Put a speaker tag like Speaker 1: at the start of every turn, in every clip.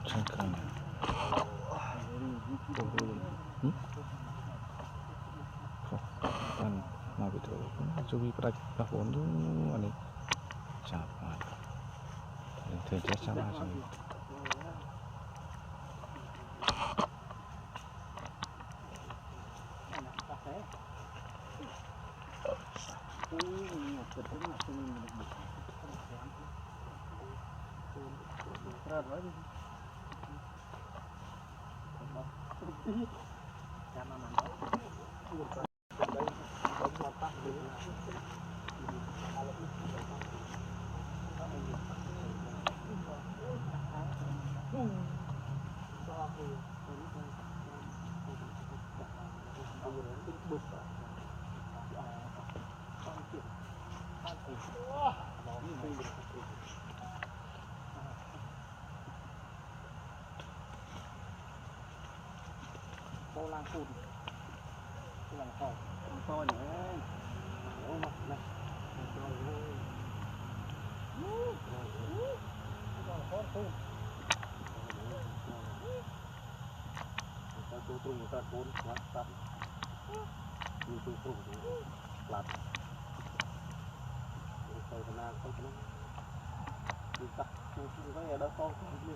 Speaker 1: 잠깐. Kan mau itu, coba praktek pun tu, ani capai. Terjadi sama sini.
Speaker 2: Lang phun làm khỏi to nhỉ ô mặt này tu tu người ta bốn quát tắt như tu tu lạt rồi cái nào không có đi tắt tu tu cái ở đó to đi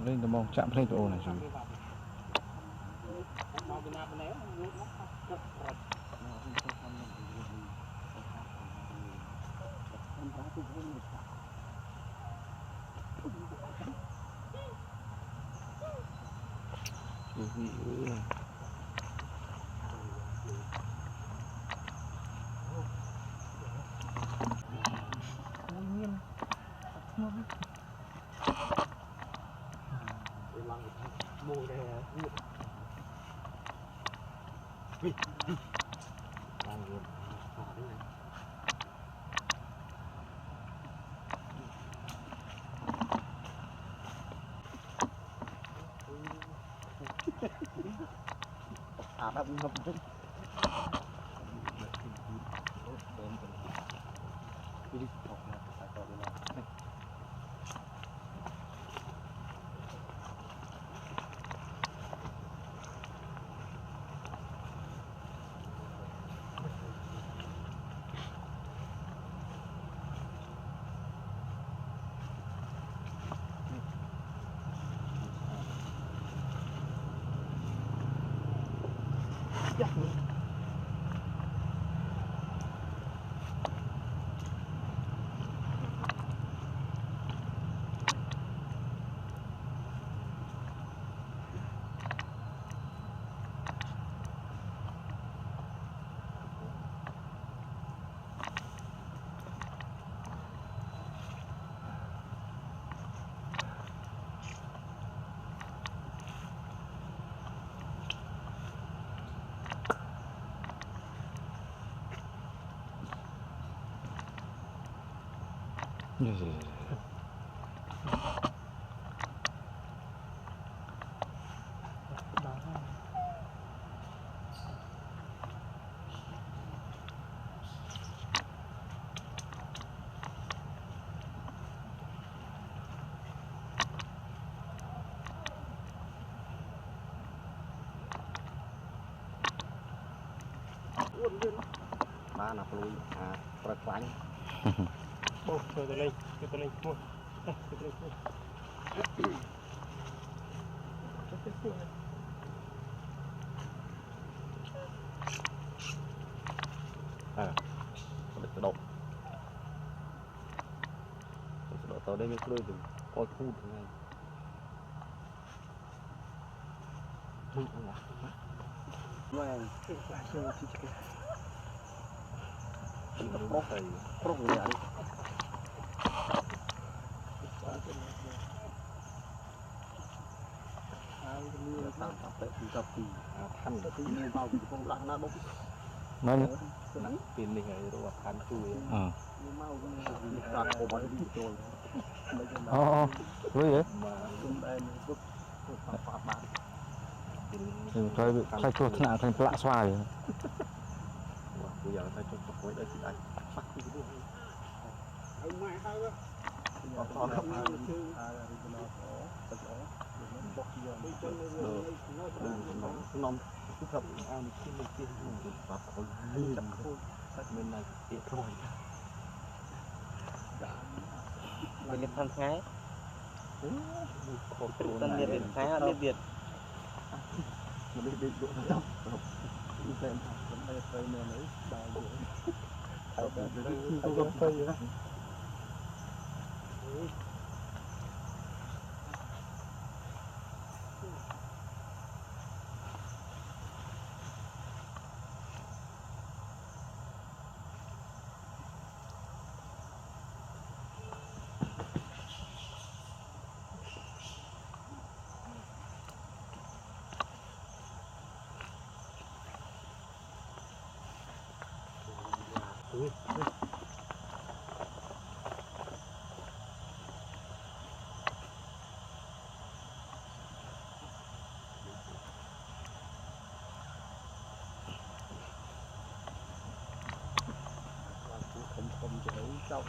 Speaker 1: Lên mong chạm lên chỗ này rồi.
Speaker 2: mùi này đập ngập chứ
Speaker 1: Yes.
Speaker 2: ba là lùi bật quánh bột rồi lên mua được đột tới đây mới lùi được coi khu thế này Pro người ấy.
Speaker 1: Mana?
Speaker 2: Pilih aja ruang kantu ya.
Speaker 1: Oh, vậy hả? Thôi bị khai chuột nào thành lạ xoài.
Speaker 2: bây giờ ta cho quay đây thì anh bắt cái đuôi
Speaker 3: ông mai hai đó
Speaker 2: còn không
Speaker 3: nó bọc vô
Speaker 2: non cái thập ăn cái mình kia và còn liên bên này tiệt rồi
Speaker 4: Mình lên thăm Thái
Speaker 2: khổ
Speaker 4: tân Việt đến Thái ở Việt
Speaker 2: mình đi độ đâu lên
Speaker 3: vẫn đây phơi mưa nữa bao nhiêu
Speaker 2: thảo về cái không có phơi nữa
Speaker 3: không chở châu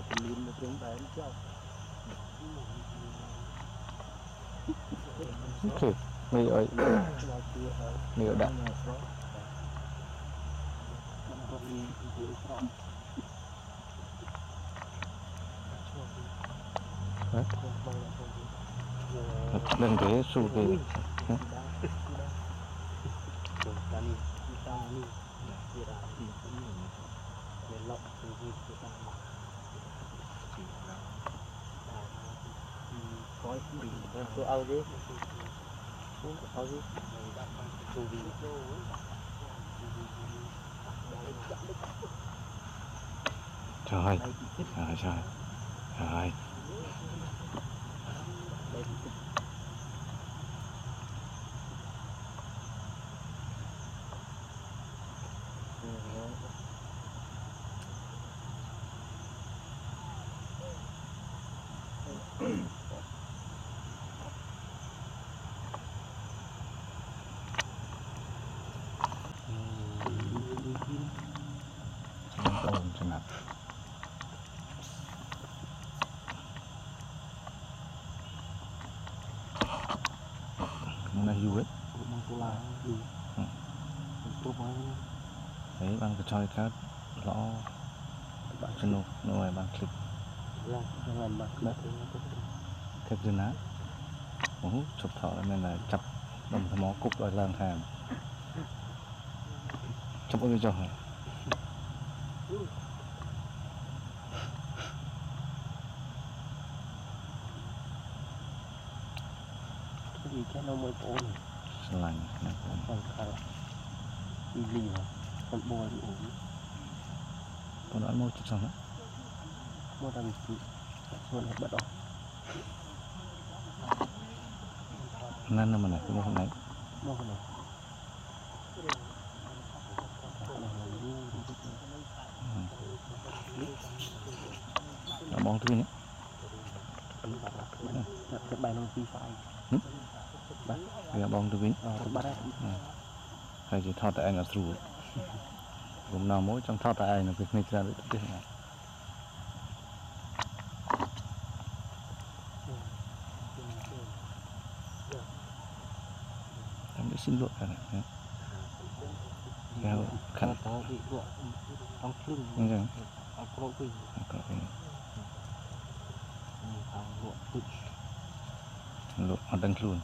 Speaker 3: thì liền một tiếng đánh châu
Speaker 1: ok mày ơi mày ở đây đừng để su về
Speaker 4: tôi ao đi ao đi
Speaker 1: trời trời trời trời ôm cho nặng này vui đấy bằng cái choi cá lõ chân nụ ngoài bằng clip thép dưa ná chụp thọ nên là chập đồng thằng mó cục rồi lang hàm chụp ơi cho
Speaker 4: gì cái nó mới ổn
Speaker 1: lành nè
Speaker 4: còn khá đi lì mà con bò đi ổn
Speaker 1: còn ăn môi chút xong đó
Speaker 4: mua ra bị xuân hết bắt đầu
Speaker 1: nên là mình này cái môi này
Speaker 4: mua cái này
Speaker 1: nó bong thứ nhé
Speaker 4: cái bài nó phi phải
Speaker 1: cái bong thứ nhé
Speaker 4: tôi bắt đấy
Speaker 1: hay chỉ thọ tại anh là sưu gồm nào mỗi trong thọ tại anh là việc này ra được thế này em để xin lỗi cả này theo khăn
Speaker 4: có bị ruộng trong lưng
Speaker 1: như thế
Speaker 4: có bị
Speaker 1: có cái
Speaker 4: ruộng tự
Speaker 1: lộ ở đằng luôn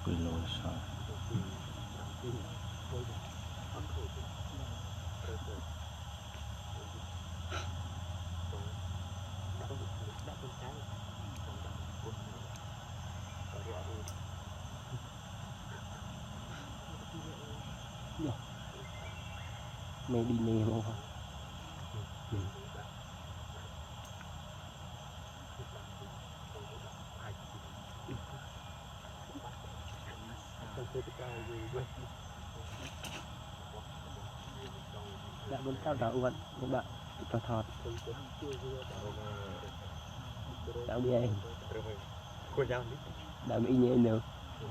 Speaker 1: quỳ lối sao
Speaker 4: mày đi nè không đã muốn cao đảo uẩn các bạn cho thọt đã bị anh đã bị nhẹ nữa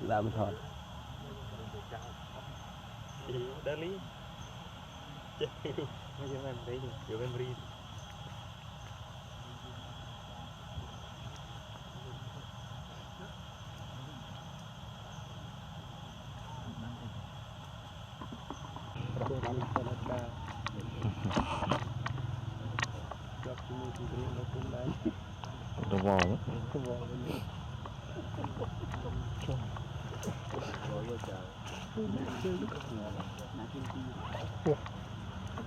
Speaker 4: làm thọt
Speaker 2: đá lýไม่ใช่แม่มรีเดี๋ยวแม่มรีตัวนี้เป็นอะไรจับมือที่นี่เราคุ้มได้
Speaker 1: đồ bò đó.
Speaker 2: ก็บอกเลย
Speaker 3: rồi vô chờ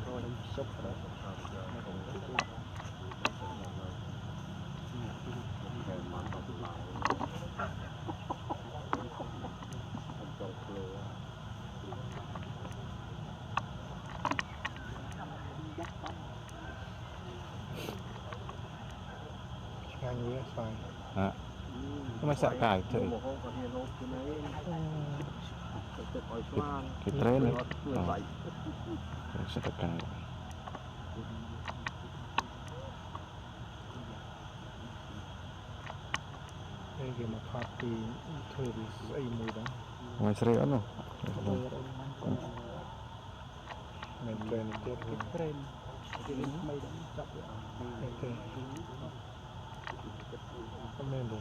Speaker 2: rồi em sốc rồi ngang như xoài
Speaker 1: À. Không phải sợ cài thì
Speaker 3: một hôm còn hiện hộp cái này tự hỏi xoan
Speaker 1: cái trend này
Speaker 3: người vậy
Speaker 1: sẽ tất cả
Speaker 2: đây cái mà thoát thì thời thì dậy mùi đó
Speaker 1: ngoài sợi ớt không
Speaker 2: mình trên tiết cái trend cái mây đó chọc ok không nên được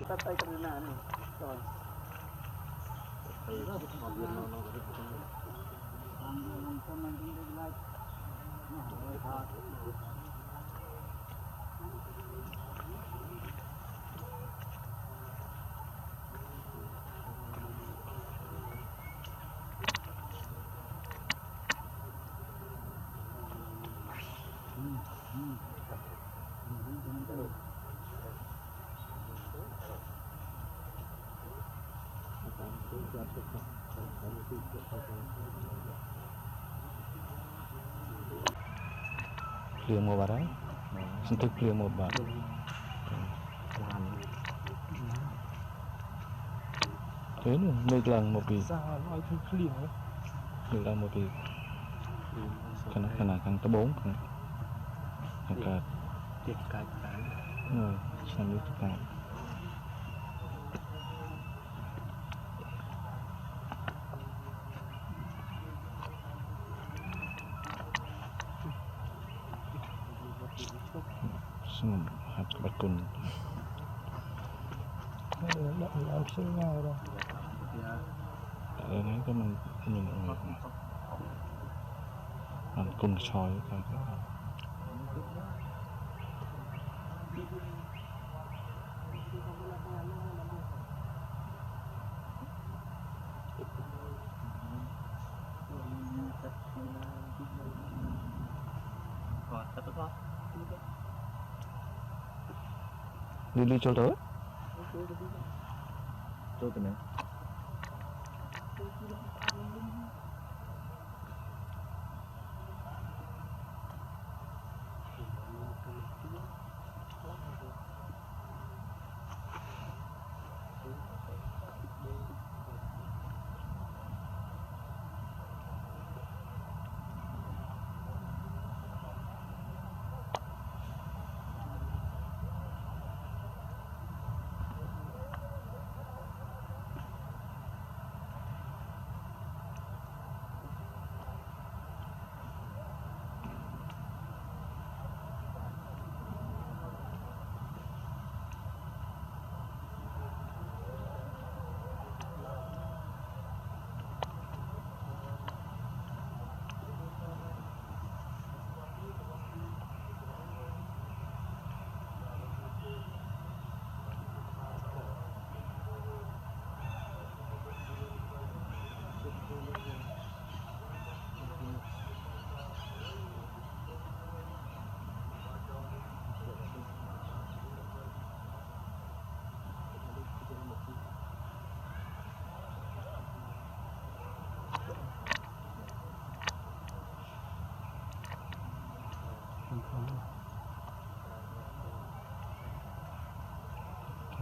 Speaker 4: ta tay cái nào này rồi
Speaker 1: liền một bà đấy xin thức liền một bà thế nữa một lần một vị
Speaker 2: sao nói thứ liền đấy
Speaker 1: một lần một vị khả năng tới 4 cả
Speaker 4: tiệt cái
Speaker 1: rồi sang nước cả xong hạt bát cùn
Speaker 2: làm xưa nhau rồi
Speaker 1: ở đấy có mình ăn cùn sói cả đi cho tới
Speaker 3: tôi từ này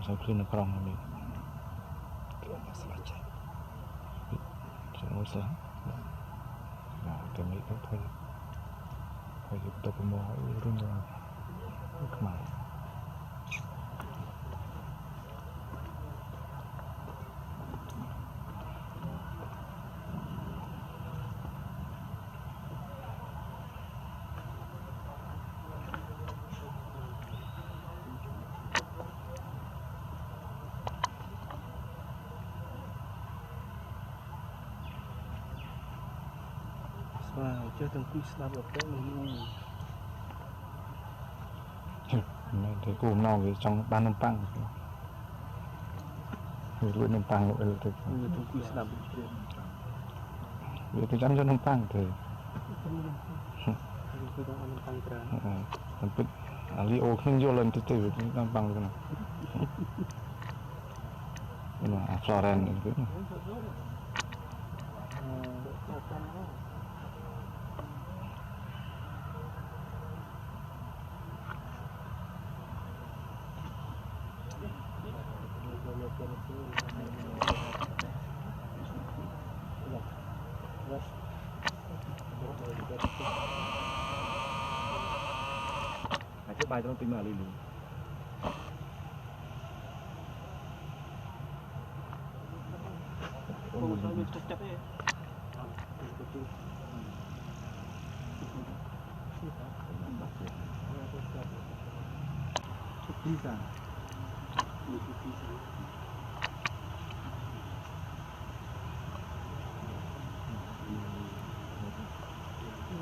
Speaker 1: ใช้คลื่นกรองนี่จะรู้สึกแต่ไม่ต้องถอยตกมอรุ่นเดียวขมาย
Speaker 3: Wow, chưa từng quy slab được cái luôn.
Speaker 1: ไม่ได้กูนอกอยู่trong ban nôngปังมีลุยนมปังเลยเลย
Speaker 3: Chưa từng quy slab được cái.
Speaker 1: อยู่ที่จำจะนมปังเลย
Speaker 3: Tôi đang ăn tăng trà.
Speaker 1: มันเป็นลีโอขึ้นโยนตื่นที่นมปังเลยนะนี่ว่าฟลอเรนนี่คือ
Speaker 2: อธิบายต้องตีมาเลยลุง
Speaker 3: Không sao biết chắc chắc ấy. Pizza.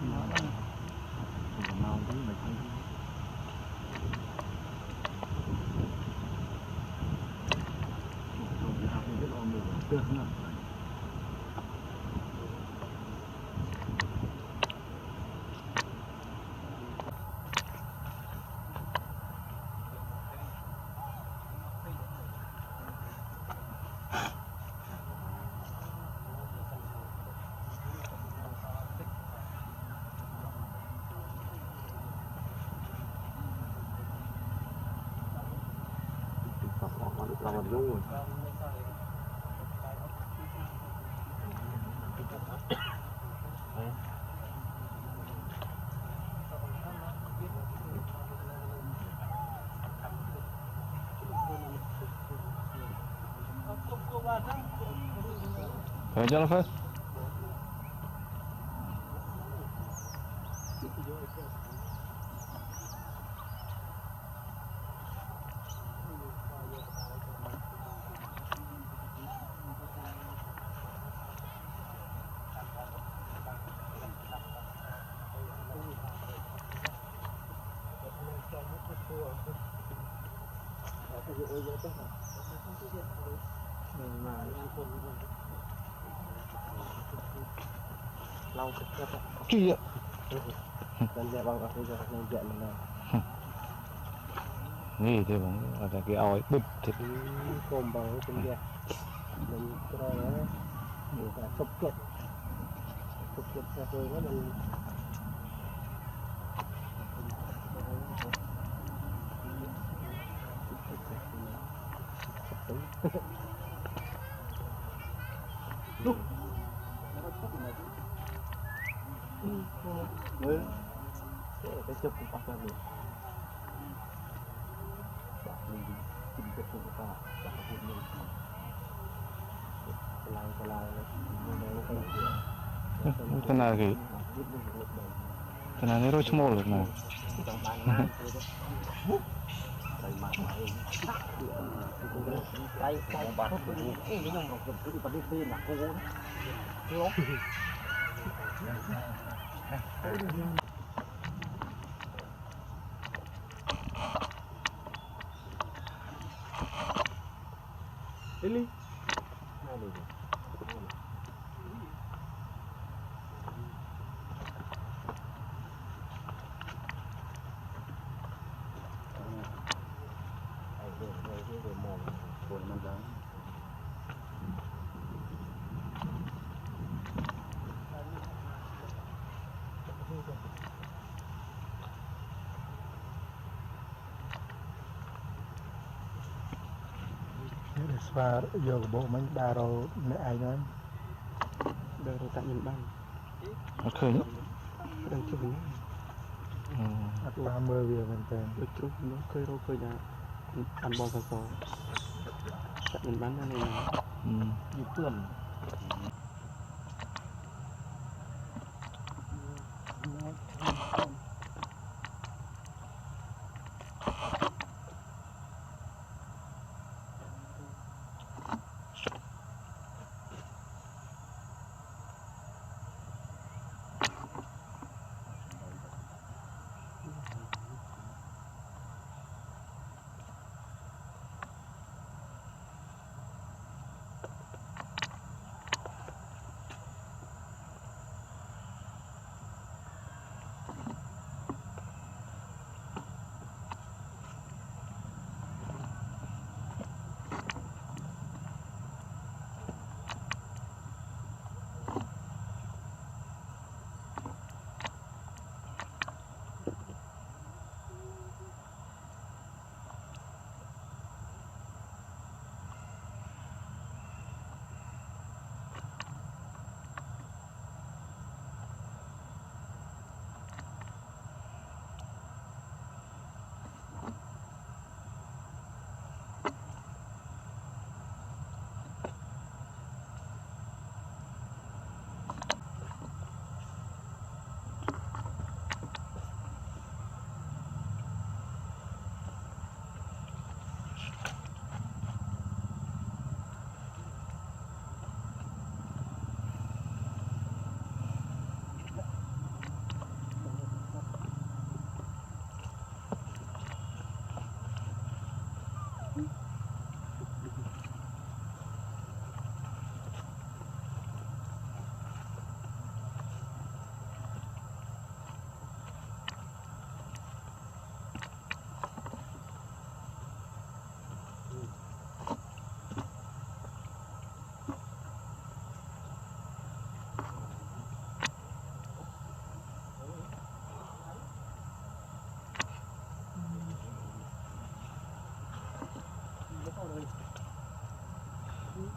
Speaker 2: nào đấy mà không được nữa. Lawan dulu.
Speaker 1: Phải cho nó phết.
Speaker 3: Lau cái
Speaker 1: Kia.
Speaker 3: Dan dia bang aku jangan ngejak mana.
Speaker 1: Ni dia bang ada cái ao ấy bứt thì
Speaker 3: Kombang itu dia. Dan terus ya sopket. Sopket satu kan dan Look. Well, cái chụp cũng bắt ra được. Bạn mình tìm cái cũng có bạn có hiện mình. Cái lai nó
Speaker 1: thế nào thì thế nào nó rối mồ được nào.
Speaker 3: Đây bạn cái nhông nó cứ đi đi là cô đó. Really? ស្វាយកកបោមិនដើររអ្នកឯងហ្នឹង
Speaker 4: đời rồi tại nhìn ban
Speaker 1: អត់ឃើញ
Speaker 4: đang chụp hình
Speaker 3: អត់បានមើលវាមែនតើ
Speaker 4: đôi chút nó khơi rô khơi nhà ăn bò sò sò tại nhìn ban này
Speaker 2: ยืดเปื่อน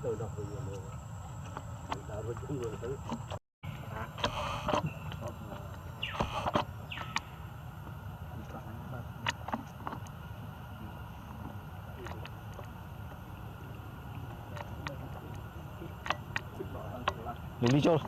Speaker 2: Đầu đọc rồi nhiều đã với chúng người tới
Speaker 1: លីលីចូល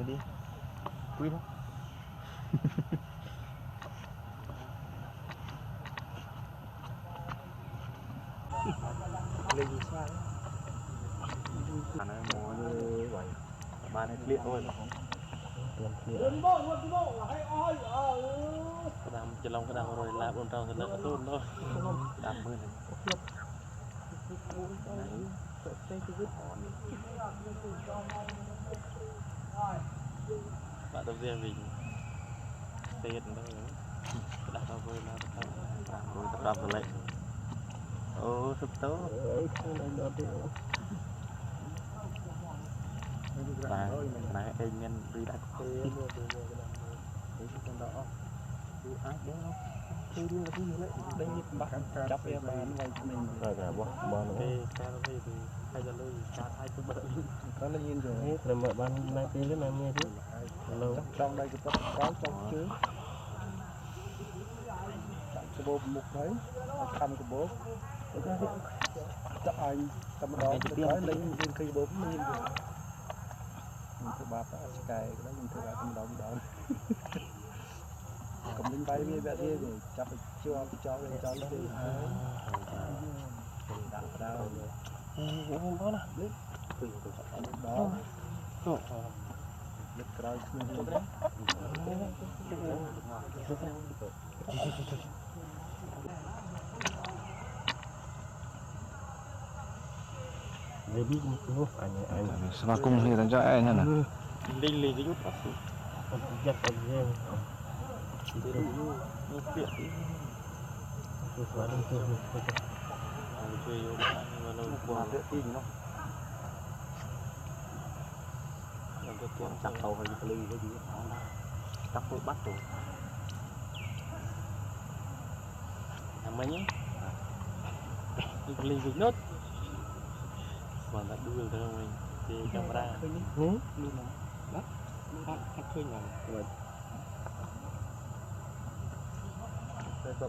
Speaker 1: đi. Quy không?
Speaker 2: lên như sao này mùa như vậy ba này liệt thôi
Speaker 3: cái đam chỉ long cái đam rồi làm bên trong thì nó tốt thôi
Speaker 2: đạp mưa này
Speaker 3: bạn đầu tiên mình tiền đó đặt vào với là
Speaker 2: rồi tập đạp rồi lại ô sắp tới này em nhân đi đặt con đỏ đi ác đó đi đi là cái gì đấy đây bắt chấp em bán vay mình rồi rồi bỏ
Speaker 3: cái thì hay là lui cả hai cái bờ
Speaker 2: có là nhìn rồi
Speaker 4: hết là mở ban nay tí lúc nào nghe chứ lâu
Speaker 2: trong đây cái có trong chứ cái bố một đấy thăm cái bố chắc anh tầm đó cái lấy lên cây bố mình nhìn rồi mình thứ ba phải cài cái đó mình thứ ba tầm đó mình đón cầm lên bay bia bia rồi chắc phải cho lên cho nó đi đã đâu
Speaker 3: không có là
Speaker 2: đó lịch rồi
Speaker 4: về biết không anh
Speaker 1: Sama cung thì thằng cho ai nhá nè.
Speaker 3: linh lì cái chút bác sĩ
Speaker 4: giật ở riêng
Speaker 3: thì đủ như chuyện
Speaker 4: tôi quá đông tôi
Speaker 3: chơi vô và lâu qua
Speaker 2: dễ tin nó
Speaker 3: làm cho tiền
Speaker 2: chặt tàu hay cái ly cái gì cắt tôi bắt rồi
Speaker 3: làm mấy nhé linh cái nốt mà đã đưa được mình thì camera
Speaker 4: luôn
Speaker 3: đó phát khơi nào
Speaker 2: đây có